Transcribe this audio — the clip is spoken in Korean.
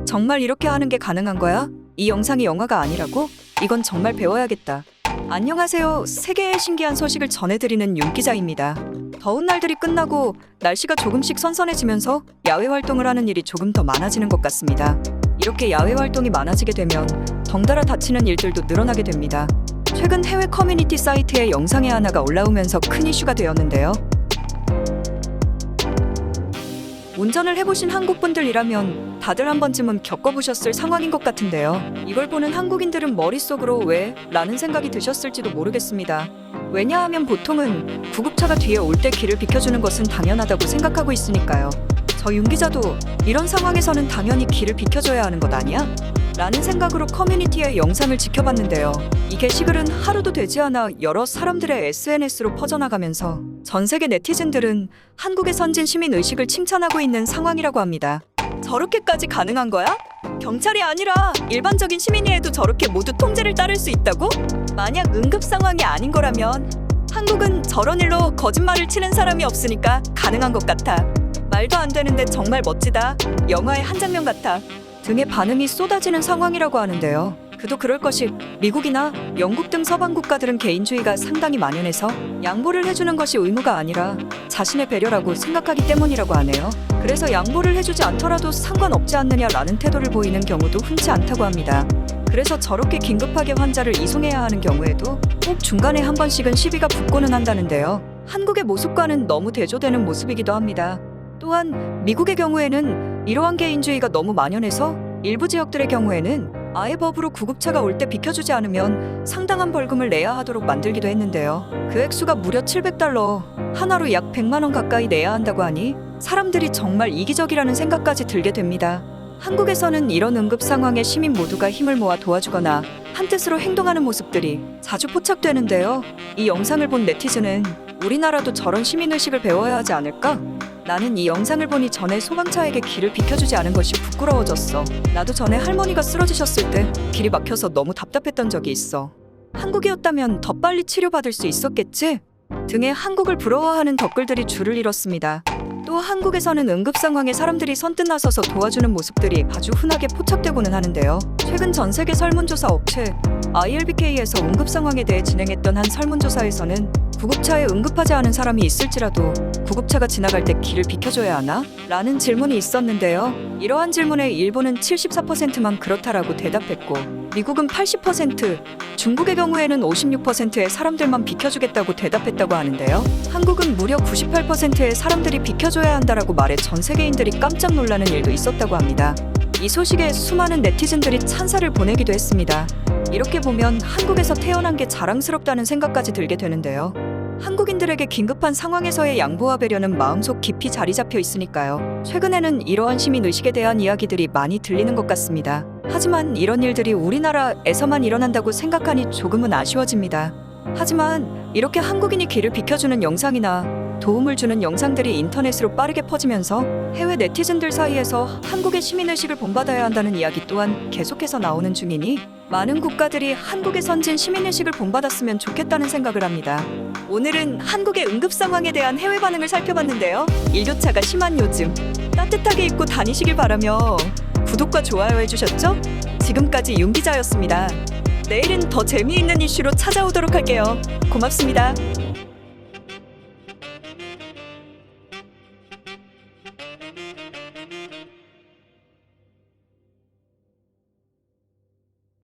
정말 이렇게 하는 게 가능한 거야? 이 영상이 영화가 아니라고? 이건 정말 배워야겠다. 안녕하세요. 세계의 신기한 소식을 전해드리는 윤 기자입니다. 더운 날들이 끝나고 날씨가 조금씩 선선해지면서 야외 활동을 하는 일이 조금 더 많아지는 것 같습니다. 이렇게 야외 활동이 많아지게 되면 덩달아 다치는 일들도 늘어나게 됩니다. 최근 해외 커뮤니티 사이트에 영상의 하나가 올라오면서 큰 이슈가 되었는데요. 운전을 해보신 한국분들이라면 다들 한 번쯤은 겪어보셨을 상황인 것 같은데요. 이걸 보는 한국인들은 머릿속으로 왜? 라는 생각이 드셨을지도 모르겠습니다. 왜냐하면 보통은 구급차가 뒤에 올 때 길을 비켜주는 것은 당연하다고 생각하고 있으니까요. 저 윤 기자도 이런 상황에서는 당연히 길을 비켜줘야 하는 것 아니야? 라는 생각으로 커뮤니티의 영상을 지켜봤는데요. 이 게시글은 하루도 되지 않아 여러 사람들의 SNS로 퍼져나가면서 전 세계 네티즌들은 한국의 선진 시민 의식을 칭찬하고 있는 상황이라고 합니다. 저렇게까지 가능한 거야? 경찰이 아니라 일반적인 시민이 해도 저렇게 모두 통제를 따를 수 있다고? 만약 응급 상황이 아닌 거라면 한국은 저런 일로 거짓말을 치는 사람이 없으니까 가능한 것 같아. 말도 안 되는데 정말 멋지다. 영화의 한 장면 같아. 등의 반응이 쏟아지는 상황이라고 하는데요. 그도 그럴 것이 미국이나 영국 등 서방 국가들은 개인주의가 상당히 만연해서 양보를 해주는 것이 의무가 아니라 자신의 배려라고 생각하기 때문이라고 하네요. 그래서 양보를 해주지 않더라도 상관없지 않느냐라는 태도를 보이는 경우도 흔치 않다고 합니다. 그래서 저렇게 긴급하게 환자를 이송해야 하는 경우에도 꼭 중간에 한 번씩은 시비가 붙고는 한다는데요. 한국의 모습과는 너무 대조되는 모습이기도 합니다. 또한 미국의 경우에는 이러한 개인주의가 너무 만연해서 일부 지역들의 경우에는 아예 법으로 구급차가 올 때 비켜주지 않으면 상당한 벌금을 내야 하도록 만들기도 했는데요. 그 액수가 무려 $700, 하나로 약 100만 원 가까이 내야 한다고 하니 사람들이 정말 이기적이라는 생각까지 들게 됩니다. 한국에서는 이런 응급 상황에 시민 모두가 힘을 모아 도와주거나 한뜻으로 행동하는 모습들이 자주 포착되는데요. 이 영상을 본 네티즌은 우리나라도 저런 시민의식을 배워야 하지 않을까? 나는 이 영상을 보니 전에 소방차에게 길을 비켜주지 않은 것이 부끄러워졌어. 나도 전에 할머니가 쓰러지셨을 때 길이 막혀서 너무 답답했던 적이 있어. 한국이었다면 더 빨리 치료받을 수 있었겠지? 등의 한국을 부러워하는 댓글들이 줄을 이뤘습니다. 또 한국에서는 응급 상황에 사람들이 선뜻 나서서 도와주는 모습들이 아주 흔하게 포착되고는 하는데요. 최근 전 세계 설문조사 업체 ILBK에서 응급 상황에 대해 진행했던 한 설문조사에서는 구급차에 응급하지 않은 사람이 있을지라도 구급차가 지나갈 때 길을 비켜줘야 하나? 라는 질문이 있었는데요. 이러한 질문에 일본은 74%만 그렇다라고 대답했고 미국은 80%, 중국의 경우에는 56%의 사람들만 비켜주겠다고 대답했다고 하는데요. 한국은 무려 98%의 사람들이 비켜줘야 한다라고 말해 전 세계인들이 깜짝 놀라는 일도 있었다고 합니다. 이 소식에 수많은 네티즌들이 찬사를 보내기도 했습니다. 이렇게 보면 한국에서 태어난 게 자랑스럽다는 생각까지 들게 되는데요. 한국인들에게 긴급한 상황에서의 양보와 배려는 마음속 깊이 자리 잡혀 있으니까요. 최근에는 이러한 시민의식에 대한 이야기들이 많이 들리는 것 같습니다. 하지만 이런 일들이 우리나라에서만 일어난다고 생각하니 조금은 아쉬워집니다. 하지만 이렇게 한국인이 길을 비켜주는 영상이나 도움을 주는 영상들이 인터넷으로 빠르게 퍼지면서 해외 네티즌들 사이에서 한국의 시민의식을 본받아야 한다는 이야기 또한 계속해서 나오는 중이니 많은 국가들이 한국의 선진 시민의식을 본받았으면 좋겠다는 생각을 합니다. 오늘은 한국의 응급 상황에 대한 해외 반응을 살펴봤는데요. 일교차가 심한 요즘 따뜻하게 입고 다니시길 바라며 구독과 좋아요 해주셨죠? 지금까지 윤 기자였습니다. 내일은 더 재미있는 이슈로 찾아오도록 할게요. 고맙습니다.